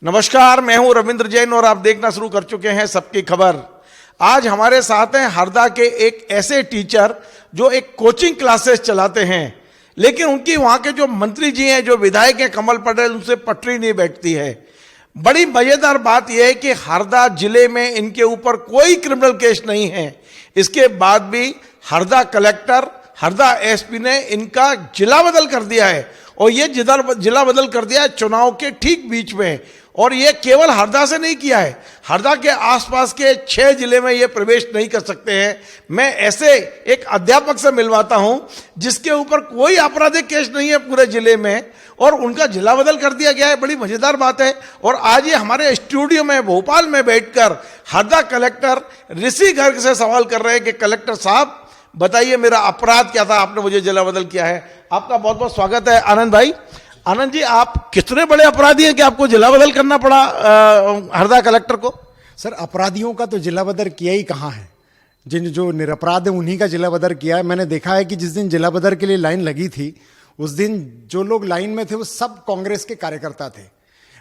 नमस्कार, मैं हूं रविंद्र जैन और आप देखना शुरू कर चुके हैं सबकी खबर। आज हमारे साथ हैं हरदा के एक ऐसे टीचर जो एक कोचिंग क्लासेस चलाते हैं, लेकिन उनकी वहां के जो मंत्री जी हैं, जो विधायक हैं कमल पटेल, उनसे पटरी नहीं बैठती है। बड़ी मजेदार बात यह है कि हरदा जिले में इनके ऊपर कोई क्रिमिनल केस नहीं है। इसके बाद भी हरदा कलेक्टर, हरदा एसपी ने इनका जिला बदल कर दिया है, और ये जिला बदल कर दिया है चुनाव के ठीक बीच में। और ये केवल हरदा से नहीं किया है, हरदा के आसपास के 6 जिले में ये प्रवेश नहीं कर सकते हैं। मैं ऐसे एक अध्यापक से मिलवाता हूं जिसके ऊपर कोई आपराधिक केस नहीं है पूरे जिले में, और उनका जिला बदल कर दिया गया है। बड़ी मजेदार बात है। और आज ये हमारे स्टूडियो में भोपाल में बैठकर हरदा कलेक्टर ऋषि गर्ग से सवाल कर रहे हैं कि कलेक्टर साहब बताइए, मेरा अपराध क्या था, आपने मुझे जिला बदल किया है। आपका बहुत बहुत स्वागत है। आनंद भाई, आनंद जी, आप कितने बड़े अपराधी हैं कि आपको जिला बदल करना पड़ा हरदा कलेक्टर को? सर, अपराधियों का तो जिला बदल किया ही कहाँ है। जो निरपराध है उन्हीं का जिला बदल किया है। मैंने देखा है कि जिस दिन जिला बदल के लिए लाइन लगी थी, उस दिन जो लोग लाइन में थे वो सब कांग्रेस के कार्यकर्ता थे।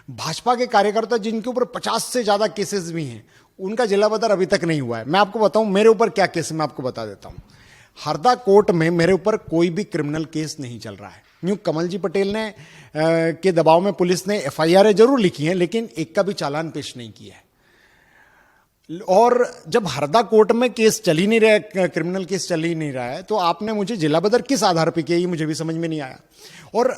भाजपा के कार्यकर्ता जिनके ऊपर 50 से ज्यादा केसेस भी हैं, उनका जिला बदल अभी तक नहीं हुआ है। मैं आपको बताऊं मेरे ऊपर क्या केस है, मैं आपको बता देता हूं। हरदा कोर्ट में मेरे ऊपर कोई भी क्रिमिनल केस नहीं चल रहा है। यूं कमल जी पटेल ने के दबाव में पुलिस ने एफआईआर जरूर लिखी है, लेकिन एक का भी चालान पेश नहीं किया है। और जब हरदा कोर्ट में केस चल ही नहीं रहा, क्रिमिनल केस चल ही नहीं रहा है, तो आपने मुझे जिला बदर किस आधार पर किया, ये मुझे भी समझ में नहीं आया। और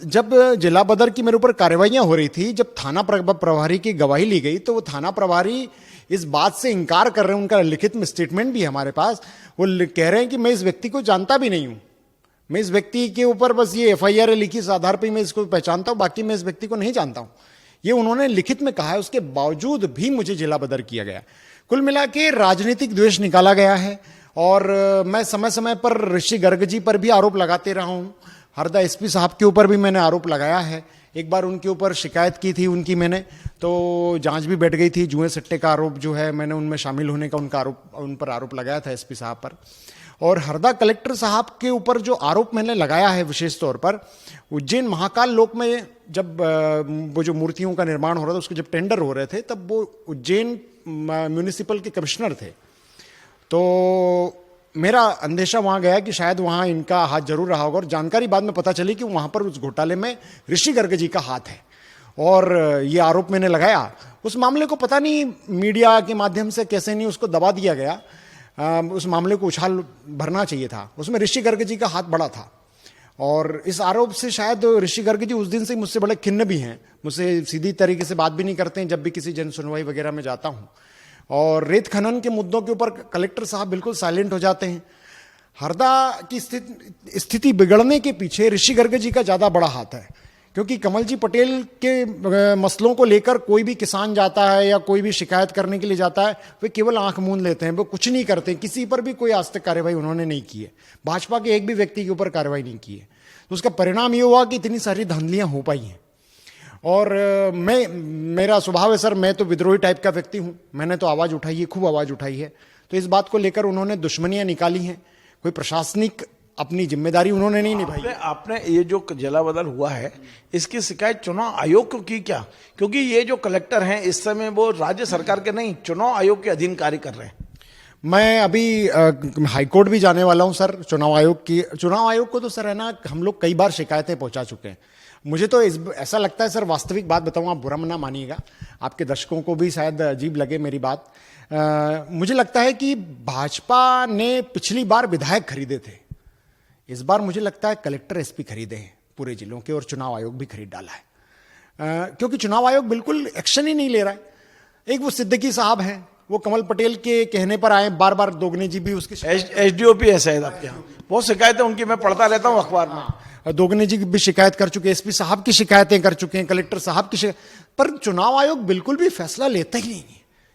जब जिला बदर की मेरे ऊपर कार्रवाइयां हो रही थी, जब थाना प्रभारी की गवाही ली गई, तो वो थाना प्रभारी इस बात से इंकार कर रहे हैं। उनका लिखित में स्टेटमेंट भी है हमारे पास। वो कह रहे हैं कि मैं इस व्यक्ति को जानता भी नहीं हूं, मैं इस व्यक्ति के ऊपर बस ये एफआईआर लिखी, इस आधार पर मैं इसको पहचानता हूं, बाकी मैं इस व्यक्ति को नहीं जानता हूं। ये उन्होंने लिखित में कहा है। उसके बावजूद भी मुझे जिला बदर किया गया। कुल मिला के राजनीतिक द्वेष निकाला गया है। और मैं समय समय पर ऋषि गर्ग जी पर भी आरोप लगाते रहा हूं। हरदा एसपी साहब के ऊपर भी मैंने आरोप लगाया है। एक बार उनके ऊपर शिकायत की थी उनकी मैंने, तो जांच भी बैठ गई थी। जुए सट्टे का आरोप जो है, मैंने उनमें शामिल होने का उन पर आरोप लगाया था एसपी साहब पर। और हरदा कलेक्टर साहब के ऊपर जो आरोप मैंने लगाया है विशेष तौर पर, उज्जैन महाकाल लोक में जब वो जो मूर्तियों का निर्माण हो रहा था, उसके जब टेंडर हो रहे थे, तब वो उज्जैन म्यूनिसिपल के कमिश्नर थे। तो मेरा अंदेशा वहां गया कि शायद वहां इनका हाथ जरूर रहा होगा, और जानकारी बाद में पता चली कि वहां पर उस घोटाले में ऋषि गर्ग जी का हाथ है। और ये आरोप मैंने लगाया। उस मामले को पता नहीं मीडिया के माध्यम से कैसे नहीं उसको दबा दिया गया। उस मामले को उछाल भरना चाहिए था। उसमें ऋषि गर्ग जी का हाथ बड़ा था, और इस आरोप से शायद ऋषि गर्ग जी उस दिन से मुझसे बड़े खिन्न भी हैं। मुझसे सीधी तरीके से बात भी नहीं करते हैं जब भी किसी जन सुनवाई वगैरह में जाता हूं। और रेत खनन के मुद्दों के ऊपर कलेक्टर साहब बिल्कुल साइलेंट हो जाते हैं। हरदा की स्थिति बिगड़ने के पीछे ऋषि गर्ग जी का ज्यादा बड़ा हाथ है, क्योंकि कमल जी पटेल के मसलों को लेकर कोई भी किसान जाता है या कोई भी शिकायत करने के लिए जाता है, वे केवल आंख मूंद लेते हैं, वो कुछ नहीं करते। किसी पर भी कोई आज तक कार्रवाई उन्होंने नहीं की है। भाजपा के एक भी व्यक्ति के ऊपर कार्रवाई नहीं की है। तो उसका परिणाम ये हुआ कि इतनी सारी धांधलियां हो पाई हैं। और मेरा स्वभाव है सर, मैं तो विद्रोही टाइप का व्यक्ति हूं। मैंने तो आवाज उठाई है, खूब आवाज उठाई है। तो इस बात को लेकर उन्होंने दुश्मनियां निकाली हैं। कोई प्रशासनिक अपनी जिम्मेदारी उन्होंने नहीं निभाई। आपने ये जो जिला बदल हुआ है, इसकी शिकायत चुनाव आयोग को की क्या? क्योंकि ये जो कलेक्टर हैं इस समय वो राज्य सरकार के नहीं, चुनाव आयोग के अधीन कार्य कर रहे हैं। मैं अभी हाईकोर्ट भी जाने वाला हूं सर। चुनाव आयोग को तो सर है ना, हम लोग कई बार शिकायतें पहुंचा चुके हैं। मुझे तो ऐसा लगता है सर, वास्तविक बात बताऊं, आप बुरा ना मानिएगा, आपके दर्शकों को भी शायद अजीब लगे मेरी बात। मुझे लगता है कि भाजपा ने पिछली बार विधायक खरीदे थे, इस बार मुझे लगता है कलेक्टर एसपी खरीदे हैं पूरे जिलों के, और चुनाव आयोग भी खरीद डाला है। क्योंकि चुनाव आयोग बिल्कुल एक्शन ही नहीं ले रहा है। एक वो सिद्दीकी साहब हैं, वो कमल पटेल के कहने पर आए, बार बार दोगने जी भी उसके एसडीओपी है शायद आपके यहाँ, बहुत शिकायतें उनकी मैं पढ़ता रहता हूँ अखबार में। दोगने जी भी शिकायत कर चुके हैं, एसपी साहब की शिकायतें कर चुके हैं, कलेक्टर साहब की पर चुनाव आयोग बिल्कुल भी फैसला लेता ही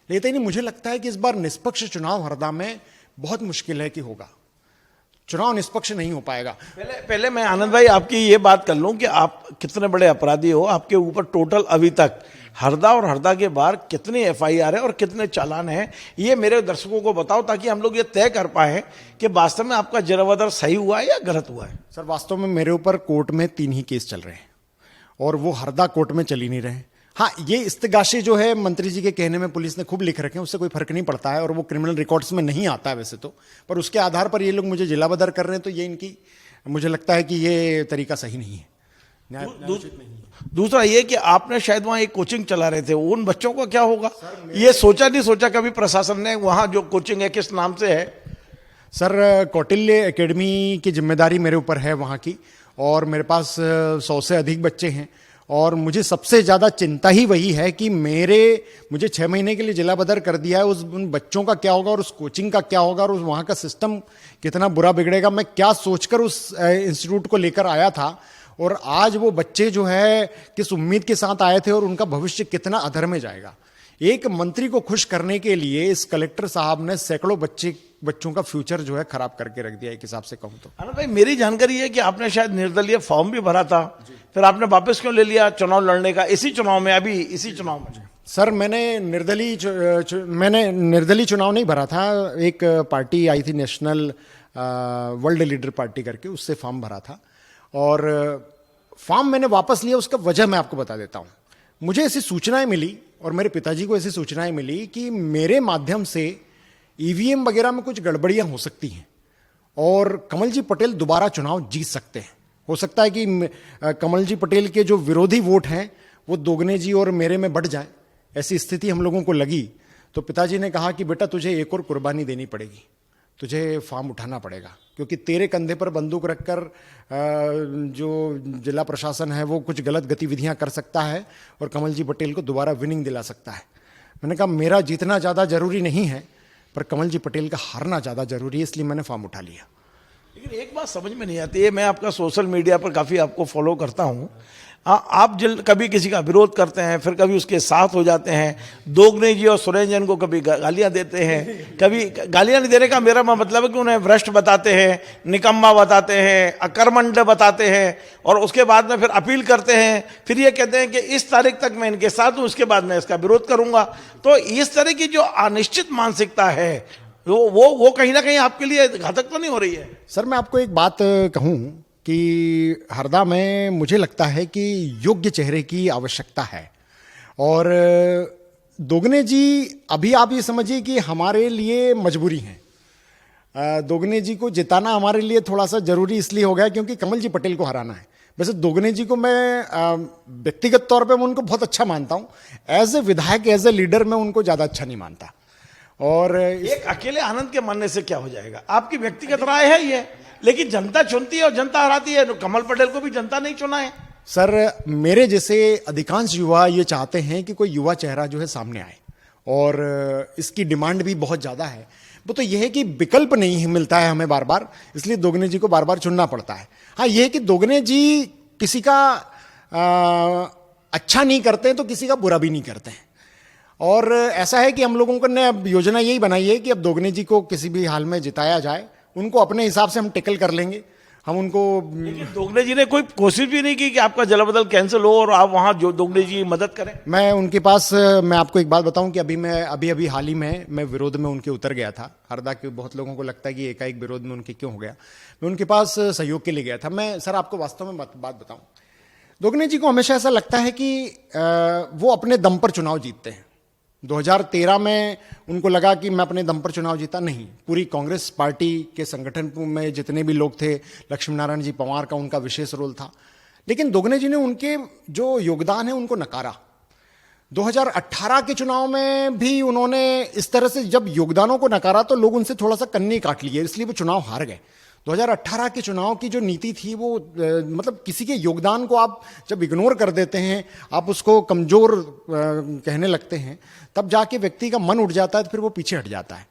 नहीं। मुझे लगता है कि इस बार निष्पक्ष चुनाव हरदा में बहुत मुश्किल है कि होगा। चुनाव निष्पक्ष नहीं हो पाएगा। पहले मैं आनंद भाई आपकी ये बात कर लूं कि आप कितने बड़े अपराधी हो। आपके ऊपर टोटल अभी तक हरदा और हरदा के बाहर कितनी एफआईआर है और कितने चालान हैं, ये मेरे दर्शकों को बताओ, ताकि हम लोग ये तय कर पाए कि वास्तव में आपका जिला सही हुआ है या गलत हुआ है। सर, वास्तव में मेरे ऊपर कोर्ट में 3 ही केस चल रहे हैं, और वो हरदा कोर्ट में चल ही नहीं रहे। हाँ, ये इस्तिगाशे जो है मंत्री जी के कहने में पुलिस ने खूब लिख रखे हैं, उससे कोई फर्क नहीं पड़ता है और वो क्रिमिनल रिकॉर्ड्स में नहीं आता है वैसे तो, पर उसके आधार पर ये लोग मुझे जिला बदर कर रहे हैं, तो ये इनकी, मुझे लगता है कि ये तरीका सही नहीं है, न्यायोचित नहीं है। दूसरा ये कि आपने शायद वहां एक कोचिंग चला रहे थे, उन बच्चों का क्या होगा? ये सोचा नहीं सोचा कभी प्रशासन ने वहां जो कोचिंग है किस नाम से है? सर, कौटिल्य एकेडमी की जिम्मेदारी मेरे ऊपर है वहाँ की, और मेरे पास 100 से अधिक बच्चे हैं, और मुझे सबसे ज़्यादा चिंता ही वही है कि मुझे 6 महीने के लिए जिला बदर कर दिया है, उन बच्चों का क्या होगा और उस कोचिंग का क्या होगा और उस वहाँ का सिस्टम कितना बुरा बिगड़ेगा। मैं क्या सोचकर उस इंस्टीट्यूट को लेकर आया था, और आज वो बच्चे जो है किस उम्मीद के साथ आए थे और उनका भविष्य कितना अधर में जाएगा। एक मंत्री को खुश करने के लिए इस कलेक्टर साहब ने सैकड़ों बच्चों का फ्यूचर जो है खराब करके रख दिया, एक हिसाब से कहूं तो। आनंद भाई, मेरी जानकारी है कि आपने शायद निर्दलीय फॉर्म भी भरा था, फिर आपने वापस क्यों ले लिया चुनाव लड़ने का इसी चुनाव में, अभी इसी चुनाव में? सर, मैंने निर्दलीय चुनाव नहीं भरा था, एक पार्टी आई थी नेशनल वर्ल्ड लीडर पार्टी करके, उससे फॉर्म भरा था, और फॉर्म मैंने वापस लिया। उसका वजह मैं आपको बता देता हूं। मुझे ऐसी सूचनाएं मिली और मेरे पिताजी को ऐसी सूचनाएं मिली कि मेरे माध्यम से ईवीएम वगैरह में कुछ गड़बड़ियां हो सकती हैं और कमल जी पटेल दोबारा चुनाव जीत सकते हैं। हो सकता है कि कमल जी पटेल के जो विरोधी वोट हैं वो दोगने जी और मेरे में बढ़ जाए, ऐसी स्थिति हम लोगों को लगी। तो पिताजी ने कहा कि बेटा तुझे एक और कुर्बानी देनी पड़ेगी, तुझे फॉर्म उठाना पड़ेगा, क्योंकि तेरे कंधे पर बंदूक रखकर जो जिला प्रशासन है वो कुछ गलत गतिविधियां कर सकता है और कमल जी पटेल को दोबारा विनिंग दिला सकता है। मैंने कहा मेरा जीतना ज़्यादा जरूरी नहीं है, पर कमल जी पटेल का हारना ज़्यादा जरूरी है, इसलिए मैंने फॉर्म उठा लिया। लेकिन एक बात समझ में नहीं आती है, मैं आपका सोशल मीडिया पर काफ़ी आपको फॉलो करता हूँ, आप कभी किसी का विरोध करते हैं, फिर कभी उसके साथ हो जाते हैं, दोगने जी और सुरेंजन को कभी गालियां देते हैं, कभी गालियां नहीं देने का मेरा मतलब है कि उन्हें भ्रष्ट बताते हैं, निकम्मा बताते हैं, अकर्मण्ड बताते हैं, और उसके बाद में फिर अपील करते हैं, फिर ये कहते हैं कि इस तारीख तक मैं इनके साथ हूँ, उसके बाद मैं इसका विरोध करूंगा। तो इस तरह की जो अनिश्चित मानसिकता है वो कहीं ना कहीं आपके लिए घातक तो नहीं हो रही है? सर, मैं आपको एक बात कहूँ कि हरदा में मुझे लगता है कि योग्य चेहरे की आवश्यकता है, और दोगने जी अभी आप ये समझिए कि हमारे लिए मजबूरी है। दोगने जी को जिताना हमारे लिए थोड़ा सा जरूरी इसलिए हो गया क्योंकि कमल जी पटेल को हराना है। वैसे दोगने जी को मैं व्यक्तिगत तौर पे मैं उनको बहुत अच्छा मानता हूँ, एज ए विधायक, एज ए लीडर मैं उनको ज़्यादा अच्छा नहीं मानता। और एक अकेले आनंद के मानने से क्या हो जाएगा? आपकी व्यक्तिगत राय है ये, लेकिन जनता चुनती है और जनता हराती है। कमल पटेल को भी जनता नहीं चुना है। सर, मेरे जैसे अधिकांश युवा ये चाहते हैं कि कोई युवा चेहरा जो है सामने आए, और इसकी डिमांड भी बहुत ज़्यादा है। वो तो यह है कि विकल्प नहीं मिलता है हमें बार बार, इसलिए दोगने जी को बार बार चुनना पड़ता है। हाँ, यह है कि दोगने जी किसी का अच्छा नहीं करते हैं तो किसी का बुरा भी नहीं करते हैं, और ऐसा है कि हम लोगों को ने अब योजना यही बनाई है कि अब दोगने जी को किसी भी हाल में जिताया जाए, उनको अपने हिसाब से हम टेकल कर लेंगे। हम उनको, लेकिन दोगने जी ने कोई कोशिश भी नहीं की कि आपका जला बदल कैंसिल हो और आप वहां जो दोगने जी मदद करें? मैं उनके पास, मैं आपको एक बात बताऊं कि अभी हाल ही में मैं विरोध में उनके उतर गया था। हरदा के बहुत लोगों को लगता है कि एकाएक विरोध में उनके क्यों हो गया। मैं उनके पास सहयोग के लिए गया था। मैं सर आपको वास्तव में बात बताऊं, दोगने जी को हमेशा ऐसा लगता है कि वो अपने दम पर चुनाव जीतते हैं। 2013 में उनको लगा कि मैं अपने दम पर चुनाव जीता, नहीं, पूरी कांग्रेस पार्टी के संगठन में जितने भी लोग थे, लक्ष्मी नारायण जी पंवार का उनका विशेष रोल था, लेकिन दोगने जी ने उनके जो योगदान है उनको नकारा। 2018 के चुनाव में भी उन्होंने इस तरह से जब योगदानों को नकारा तो लोग उनसे थोड़ा सा कन्नी काट लिए, इसलिए वो चुनाव हार गए। 2018 के चुनाव की जो नीति थी वो मतलब किसी के योगदान को आप जब इग्नोर कर देते हैं, आप उसको कमजोर कहने लगते हैं, तब जाके व्यक्ति का मन उठ जाता है, तो फिर वो पीछे हट जाता है।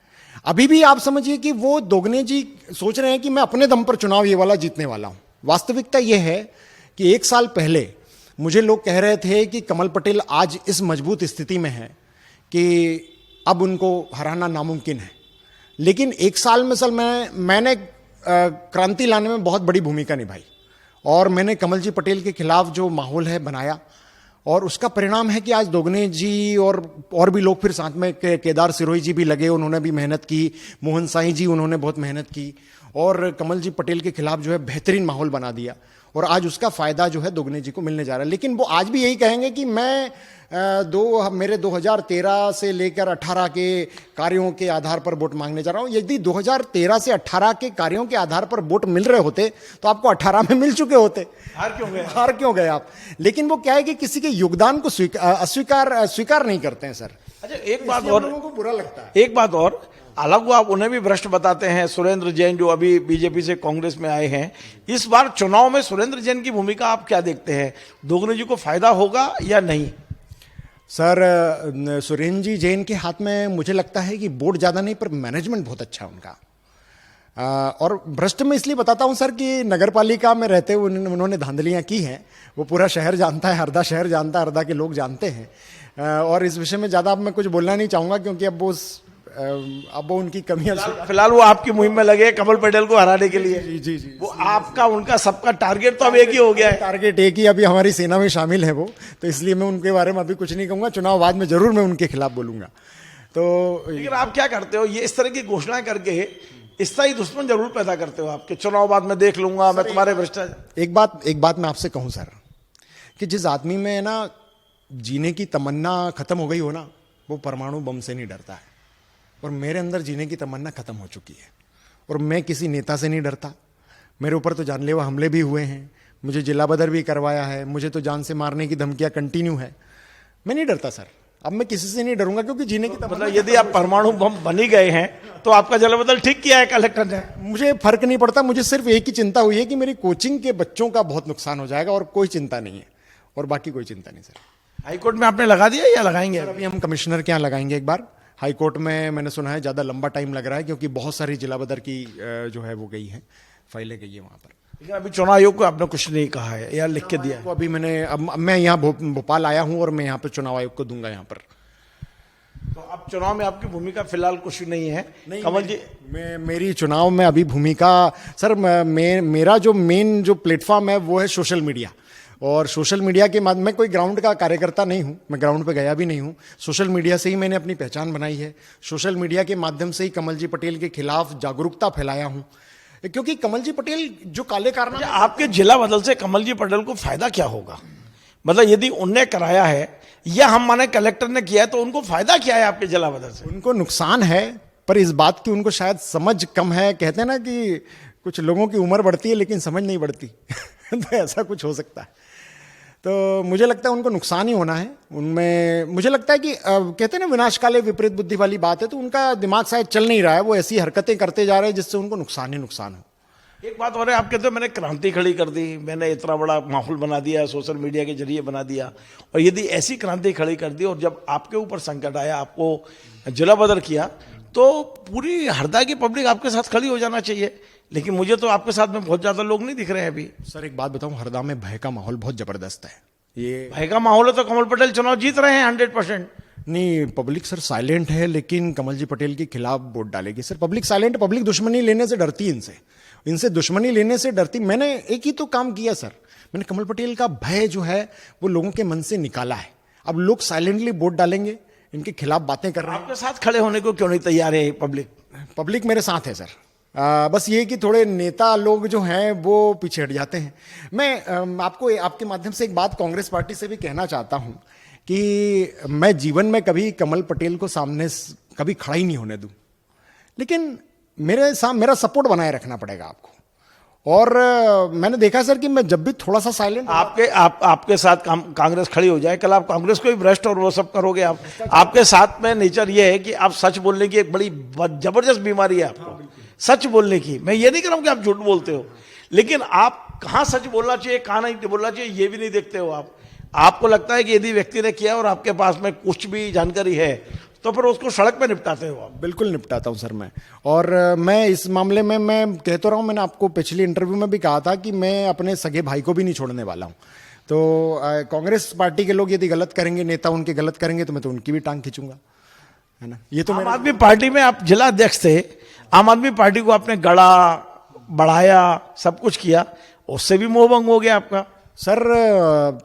अभी भी आप समझिए कि वो दोगने जी सोच रहे हैं कि मैं अपने दम पर चुनाव ये वाला जीतने वाला हूं। वास्तविकता यह है कि 1 साल पहले मुझे लोग कह रहे थे कि कमल पटेल आज इस मजबूत स्थिति में है कि अब उनको हराना नामुमकिन है, लेकिन 1 साल में सर मैंने क्रांति लाने में बहुत बड़ी भूमिका निभाई, और मैंने कमल जी पटेल के खिलाफ जो माहौल है बनाया, और उसका परिणाम है कि आज दोगने जी और भी लोग फिर साथ में, केदार सिरोही जी भी लगे, उन्होंने भी मेहनत की, मोहन साईं जी उन्होंने बहुत मेहनत की, और कमल जी पटेल के खिलाफ जो है बेहतरीन माहौल बना दिया। और आज उसका फायदा जो है दोगुने जी को मिलने जा रहा है। लेकिन वो आज भी यही कहेंगे कि मैं मेरे 2013 से लेकर 18 के कार्यों के आधार पर वोट मांगने जा रहा हूं। यदि 2013 से 18 के कार्यों के आधार पर वोट मिल रहे होते तो आपको 18 में मिल चुके होते। हार क्यों गए आप? लेकिन वो क्या है कि किसी के योगदान को स्वीकार नहीं करते हैं सर। अच्छा, एक बात और, लोगों को बुरा लगता है। एक बात और, हालांकि आप उन्हें भी भ्रष्ट बताते हैं, सुरेंद्र जैन जो अभी बीजेपी से कांग्रेस में आए हैं। इस बार चुनाव में सुरेंद्र जैन की भूमिका आप क्या देखते हैं? दोगुने जी को फायदा होगा या नहीं? सर, सुरेंद्र जी जैन के हाथ में मुझे लगता है कि वोट ज्यादा नहीं पर मैनेजमेंट बहुत अच्छा है उनका। और भ्रष्ट में इसलिए बताता हूं सर कि नगर पालिका में रहते हुए उन्होंने धांधलियां की हैं। वो पूरा शहर जानता है, हरदा शहर जानता है, हरदा के लोग जानते हैं। और इस विषय में ज्यादा अब मैं कुछ बोलना नहीं चाहूंगा क्योंकि अब वो उनकी कमियां। फिलहाल वो आपकी मुहिम में लगे कमल पटेल को हराने के लिए। जी जी, वो आपका उनका सबका टारगेट तो अब एक ही हो गया है। टारगेट एक ही, अभी हमारी सेना में शामिल है वो, तो इसलिए मैं उनके बारे में अभी कुछ नहीं कहूंगा। चुनाव बाद में जरूर मैं उनके खिलाफ बोलूंगा। तो लेकिन आप क्या करते हो, ये इस तरह की घोषणाएं करके स्थायी दुश्मन जरूर पैदा करते हो आपके, चुनाव बाद में देख लूंगा मैं तुम्हारे भ्रष्टाचार। एक बात मैं आपसे कहूं सर कि जिस आदमी में ना जीने की तमन्ना खत्म हो गई हो ना, वो परमाणु बम से नहीं डरता है। और मेरे अंदर जीने की तमन्ना खत्म हो चुकी है और मैं किसी नेता से नहीं डरता। मेरे ऊपर तो जानलेवा हमले भी हुए हैं, मुझे जिला बदर भी करवाया है, मुझे तो जान से मारने की धमकियां कंटिन्यू है। मैं नहीं डरता सर, अब मैं किसी से नहीं डरूंगा क्योंकि जीने की तमन्ना। मतलब यदि आप परमाणु बम बनी गए हैं तो आपका जला बदल ठीक किया है कलेक्टर ने? मुझे फर्क नहीं पड़ता, मुझे सिर्फ एक ही चिंता हुई है कि मेरी कोचिंग के बच्चों का बहुत नुकसान हो जाएगा और कोई चिंता नहीं है, और बाकी कोई चिंता नहीं सर। हाईकोर्ट में आपने लगा दिया या लगाएंगे? अभी हम कमिश्नर के यहाँ लगाएंगे एक बार। हाईकोर्ट में मैंने सुना है ज़्यादा लंबा टाइम लग रहा है क्योंकि बहुत सारी जिला बदर की जो है वो गई है, फाइलें गई है वहाँ पर। लेकिन अभी चुनाव आयोग को आपने कुछ नहीं कहा है या लिख के दिया है? तो अभी अब मैं यहाँ भोपाल आया हूँ और मैं यहाँ पर चुनाव आयोग को दूंगा यहाँ पर। तो अब चुनाव में आपकी भूमिका फिलहाल कुछ नहीं है? कमल जी, मेरी चुनाव में अभी भूमिका सर, मेरा जो मेन जो प्लेटफॉर्म है वो है सोशल मीडिया। और सोशल मीडिया के माध्यम, मैं कोई ग्राउंड का कार्यकर्ता नहीं हूं, मैं ग्राउंड पे गया भी नहीं हूं। सोशल मीडिया से ही मैंने अपनी पहचान बनाई है। सोशल मीडिया के माध्यम से ही कमल जी पटेल के खिलाफ जागरूकता फैलाया हूं, क्योंकि कमल जी पटेल जो काले कारनामे। आपके जिला बदल से कमल जी पटेल को फायदा क्या होगा? मतलब यदि उनने कराया है या हम माने कलेक्टर ने किया है तो उनको फायदा क्या है आपके जिला बदल से? उनको नुकसान है, पर इस बात की उनको शायद समझ कम है। कहते हैं ना कि कुछ लोगों की उम्र बढ़ती है लेकिन समझ नहीं बढ़ती तो ऐसा कुछ हो सकता है। तो मुझे लगता है उनको नुकसान ही होना है उनमें। मुझे लगता है कि कहते हैं ना विनाश काले विपरीत बुद्धि वाली बात है, तो उनका दिमाग शायद चल नहीं रहा है, वो ऐसी हरकतें करते जा रहे हैं जिससे उनको नुकसान ही नुकसान हो। एक बात और है, आप कहते हो मैंने क्रांति खड़ी कर दी, मैंने इतना बड़ा माहौल बना दिया, सोशल मीडिया के जरिए बना दिया। और यदि ऐसी क्रांति खड़ी कर दी और जब आपके ऊपर संकट आया, आपको जिला बदर किया, तो पूरी हरदा की पब्लिक आपके साथ खड़ी हो जाना चाहिए। लेकिन मुझे तो आपके साथ में बहुत ज्यादा लोग नहीं दिख रहे हैं अभी। सर एक बात बताऊं, हरदा में भय का माहौल बहुत जबरदस्त है। ये भय का माहौल है तो कमल पटेल चुनाव जीत रहे हैं 100%। नहीं, पब्लिक सर साइलेंट है, लेकिन कमल जी पटेल के खिलाफ वोट डालेगी। सर पब्लिक साइलेंट, पब्लिक दुश्मनी लेने से डरती है, इनसे दुश्मनी लेने से डरती। मैंने एक ही तो काम किया सर, मैंने कमल पटेल का भय जो है वो लोगों के मन से निकाला है। अब लोग साइलेंटली वोट डालेंगे, इनके खिलाफ बातें कर रहे हैं। आपके साथ खड़े होने को क्यों नहीं तैयार है पब्लिक? पब्लिक मेरे साथ है सर, बस ये कि थोड़े नेता लोग जो हैं वो पीछे हट जाते हैं। मैं आपको आपके माध्यम से एक बात कांग्रेस पार्टी से भी कहना चाहता हूं कि मैं जीवन में कभी कमल पटेल को सामने कभी खड़ा ही नहीं होने दूं, लेकिन मेरा सपोर्ट बनाए रखना पड़ेगा आपको। और मैंने देखा सर कि मैं जब भी थोड़ा सा साइलेंट आपके साथ कांग्रेस खड़ी हो जाए, कल आप कांग्रेस को भी भ्रष्ट और वो सब करोगे आप। आपके साथ में नेचर ये है कि आप सच बोलने की एक बड़ी जबरदस्त बीमारी है आपको, सच बोलने की। मैं ये नहीं कह रहा हूं कि आप झूठ बोलते हो, लेकिन आप कहां सच बोलना चाहिए कहां नहीं बोलना चाहिए ये भी नहीं देखते हो आप। आपको लगता है कि यदि व्यक्ति ने किया और आपके पास में कुछ भी जानकारी है तो फिर उसको सड़क पे निपटाते हो आप। बिल्कुल निपटाता हूं सर मैं। और मैं इस मामले में मैं कहता रहा हूं, मैंने आपको पिछली इंटरव्यू में भी कहा था कि मैं अपने सगे भाई को भी नहीं छोड़ने वाला हूं। तो कांग्रेस पार्टी के लोग यदि गलत करेंगे, नेता उनके गलत करेंगे, तो मैं तो उनकी भी टांग खींचूंगा, है ना। ये तो आम आदमी पार्टी में आप जिला अध्यक्ष थे, आम आदमी पार्टी को आपने गढ़ा बढ़ाया, सब कुछ किया, उससे भी मोहभंग हो गया आपका। सर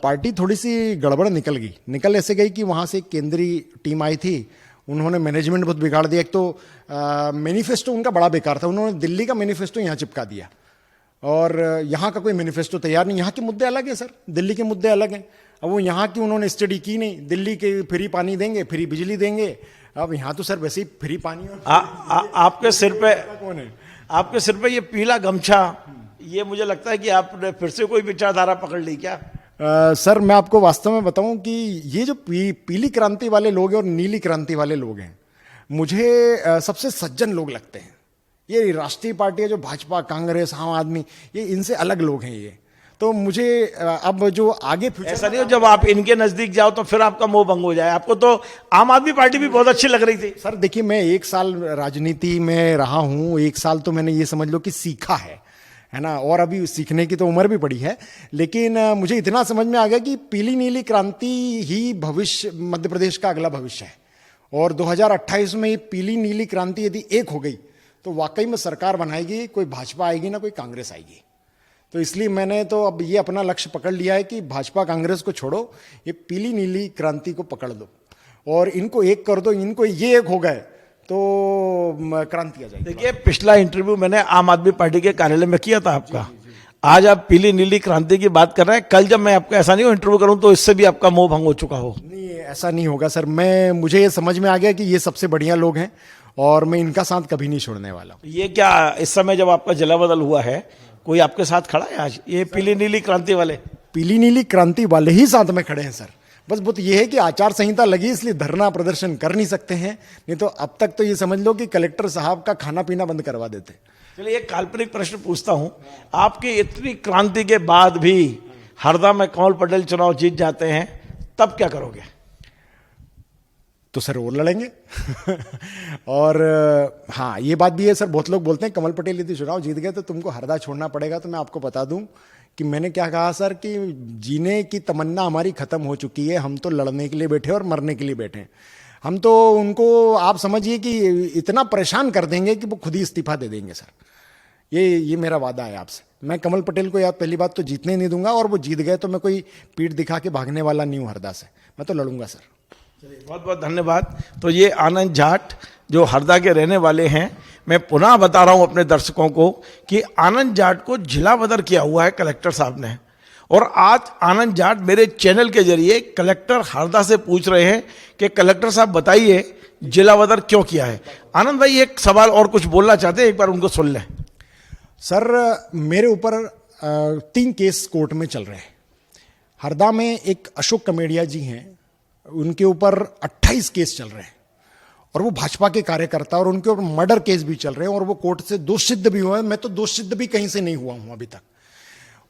पार्टी थोड़ी सी गड़बड़ निकल ऐसे गई कि वहां से एक केंद्रीय टीम आई थी, उन्होंने मैनेजमेंट बहुत बिगाड़ दिया। एक तो मैनिफेस्टो उनका बड़ा बेकार था, उन्होंने दिल्ली का मैनिफेस्टो यहाँ चिपका दिया और यहाँ का कोई मैनिफेस्टो तैयार नहीं। यहाँ के मुद्दे अलग है सर, दिल्ली के मुद्दे अलग हैं। अब वो यहाँ की उन्होंने स्टडी की नहीं, दिल्ली के फ्री पानी देंगे, फ्री बिजली देंगे। अब यहाँ तो सर वैसे ही फ्री पानी और आपके सिर पे कौन है? आपके सिर पे ये पीला गमछा, ये मुझे लगता है कि आपने फिर से कोई विचारधारा पकड़ ली क्या? सर मैं आपको वास्तव में बताऊं कि ये जो पीली क्रांति वाले लोग हैं और नीली क्रांति वाले लोग हैं, मुझे सबसे सज्जन लोग लगते हैं। ये राष्ट्रीय पार्टी है जो भाजपा, कांग्रेस, आम आदमी, ये इनसे अलग लोग हैं ये। तो मुझे अब जो आगे ऐसा नहीं हो जब आप इनके नजदीक जाओ तो फिर आपका मोह भंग हो जाए। आपको तो आम आदमी पार्टी भी बहुत अच्छी लग रही थी। सर देखिए, मैं 1 साल राजनीति में रहा हूं, 1 साल तो मैंने ये समझ लो कि सीखा है ना, और अभी सीखने की तो उम्र भी पड़ी है। लेकिन मुझे इतना समझ में आ गया कि पीली नीली क्रांति ही भविष्य, मध्य प्रदेश का अगला भविष्य है। और 2028 में ये पीली नीली क्रांति यदि एक हो गई तो वाकई में सरकार बनाएगी, कोई भाजपा आएगी ना कोई कांग्रेस आएगी। तो इसलिए मैंने तो अब ये अपना लक्ष्य पकड़ लिया है कि भाजपा कांग्रेस को छोड़ो, ये पीली नीली क्रांति को पकड़ लो और इनको एक कर दो। इनको ये एक हो गए तो क्रांति आ जाएगी। देखिए, पिछला इंटरव्यू मैंने आम आदमी पार्टी के कार्यालय में किया था आपका। आज आप पीली नीली क्रांति की बात कर रहे हैं। कल जब मैं आपका ऐसा नहीं हो इंटरव्यू करूं तो इससे भी आपका मोह भंग हो चुका हो। नहीं, ऐसा नहीं होगा सर। मुझे ये समझ में आ गया कि ये सबसे बढ़िया लोग हैं और मैं इनका साथ कभी नहीं छोड़ने वाला हूं। ये क्या इस समय जब आपका जिला बदल हुआ है, कोई आपके साथ खड़ा है आज? ये पीली नीली क्रांति वाले, पीली नीली क्रांति वाले ही साथ में खड़े हैं सर। बस बात ये है कि आचार संहिता लगी इसलिए धरना प्रदर्शन कर नहीं सकते हैं, नहीं तो अब तक तो ये समझ लो कि कलेक्टर साहब का खाना पीना बंद करवा देते। चलिए एक काल्पनिक प्रश्न पूछता हूं, आपकी इतनी क्रांति के बाद भी हरदा में कमल पटेल चुनाव जीत जाते हैं, तब क्या करोगे? तो सर और लड़ेंगे और हाँ, ये बात भी है सर, बहुत लोग बोलते हैं कमल पटेल यदि चुनाव जीत गए तो तुमको हरदा छोड़ना पड़ेगा। तो मैं आपको बता दूं कि मैंने क्या कहा सर, कि जीने की तमन्ना हमारी खत्म हो चुकी है। हम तो लड़ने के लिए बैठे और मरने के लिए बैठे हैं। हम तो उनको आप समझिए कि इतना परेशान कर देंगे कि वो खुद ही इस्तीफा दे देंगे सर। ये मेरा वादा है आपसे। मैं कमल पटेल को यार पहली बात तो जीतने नहीं दूंगा, और वो जीत गए तो मैं कोई पीठ दिखा के भागने वाला नहीं हूं हरदा से, मैं तो लड़ूंगा सर। चलिए बहुत बहुत धन्यवाद। तो ये आनंद जाट जो हरदा के रहने वाले हैं, मैं पुनः बता रहा हूं अपने दर्शकों को कि आनंद जाट को जिला बदर किया हुआ है कलेक्टर साहब ने, और आज आनंद जाट मेरे चैनल के जरिए कलेक्टर हरदा से पूछ रहे हैं कि कलेक्टर साहब बताइए जिला बदर क्यों किया है। आनंद भाई एक सवाल और कुछ बोलना चाहते हैं, एक बार उनको सुन लें। सर मेरे ऊपर 3 केस कोर्ट में चल रहे हैं। हरदा में एक अशोक कमेडिया जी हैं, उनके ऊपर 28 केस चल रहे हैं और वो भाजपा के कार्यकर्ता, और उनके ऊपर मर्डर केस भी चल रहे हैं और वो कोर्ट से दोष सिद्ध भी हुआ है। मैं तो दोष सिद्ध भी कहीं से नहीं हुआ हूं अभी तक।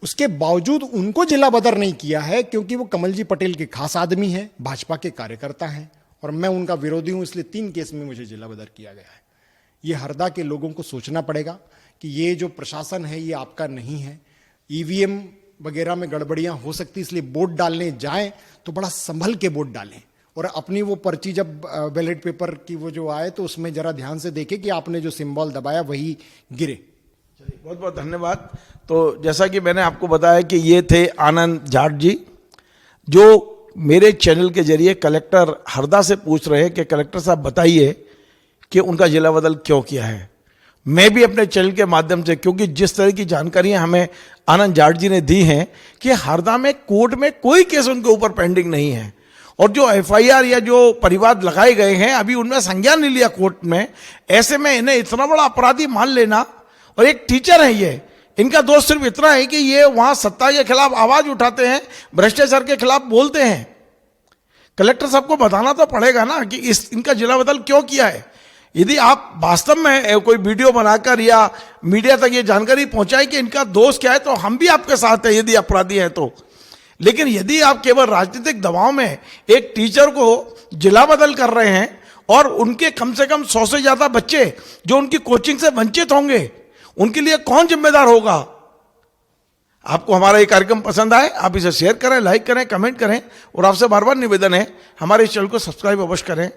उसके बावजूद उनको जिला बदर नहीं किया है क्योंकि वो कमल जी पटेल के खास आदमी हैं, भाजपा के कार्यकर्ता हैं और मैं उनका विरोधी हूं, इसलिए 3 केस में मुझे जिला बदर किया गया है। ये हरदा के लोगों को सोचना पड़ेगा कि ये जो प्रशासन है ये आपका नहीं है। ईवीएम वगैरह में गड़बड़ियां हो सकती, इसलिए वोट डालने जाएं तो बड़ा संभल के वोट डालें, और अपनी वो पर्ची जब बैलेट पेपर की वो जो आए तो उसमें जरा ध्यान से देखें कि आपने जो सिंबल दबाया वही गिरे। चलिए बहुत बहुत धन्यवाद। तो जैसा कि मैंने आपको बताया कि ये थे आनंद जाट जी, जो मेरे चैनल के जरिए कलेक्टर हरदा से पूछ रहे हैं कि कलेक्टर साहब बताइए कि उनका जिला बदल क्यों किया है। मैं भी अपने चैनल के माध्यम से, क्योंकि जिस तरह की जानकारियां हमें आनंद जाट जी ने दी हैं कि हरदा में कोर्ट में कोई केस उनके ऊपर पेंडिंग नहीं है, और जो एफआईआर या जो परिवाद लगाए गए हैं अभी उनमें संज्ञान नहीं लिया कोर्ट में। ऐसे में इन्हें इतना बड़ा अपराधी मान लेना, और एक टीचर है ये, इनका दोष सिर्फ इतना है कि ये वहां सत्ता के खिलाफ आवाज उठाते हैं, भ्रष्टाचार के खिलाफ बोलते हैं। कलेक्टर साहब को बताना तो पड़ेगा ना कि इनका जिला बदल क्यों किया है। यदि आप वास्तव में कोई वीडियो बनाकर या मीडिया तक ये जानकारी पहुंचाए कि इनका दोष क्या है, तो हम भी आपके साथ हैं यदि अपराधी हैं तो। लेकिन यदि आप केवल राजनीतिक दबाव में एक टीचर को जिला बदल कर रहे हैं और उनके कम से कम 100 से ज्यादा बच्चे जो उनकी कोचिंग से वंचित होंगे, उनके लिए कौन जिम्मेदार होगा? आपको हमारा ये कार्यक्रम पसंद आए, आप इसे शेयर करें, लाइक करें, कमेंट करें, और आपसे बार बार निवेदन है हमारे इस चैनल को सब्सक्राइब अवश्य करें।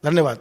धन्यवाद।